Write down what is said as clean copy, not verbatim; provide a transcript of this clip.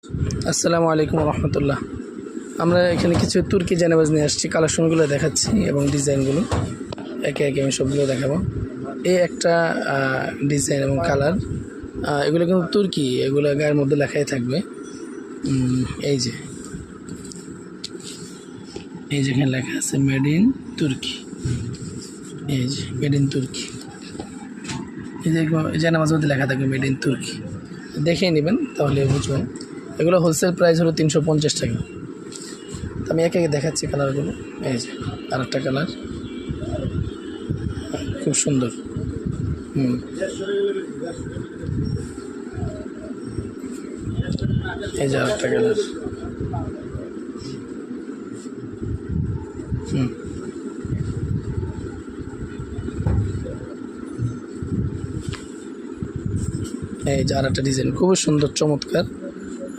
আসসালামু আলাইকুম রহমতুল্লাহ। আমরা এখানে কিছু তুর্কি জানাবাজ নিয়ে আসছি, কালেকশনগুলো দেখাচ্ছি এবং ডিজাইনগুলো একে একে আমি সবগুলো দেখাবো। এই একটা ডিজাইন এবং কালার, এগুলো কিন্তু তুর্কি, এগুলো গায়ের মধ্যে লেখাই থাকবে। এই যে যেখানে লেখা আছে মেড ইন তুর্কি, এই যে মেড ইন তুর্কি, এই যে জানাবাজের মধ্যে লেখা থাকবে মেড ইন তুর্কি, দেখে নেবেন তাহলে বুঝবেন। এগুলো হোলসেল প্রাইস হলো 350 টাকা। আমি একে একে দেখাচ্ছি কালারগুলো। এই যে আর একটা কালার, খুব সুন্দর। এই যে আর একটা কালার। এই যে আর একটা ডিজাইন, খুবই সুন্দর চমৎকার।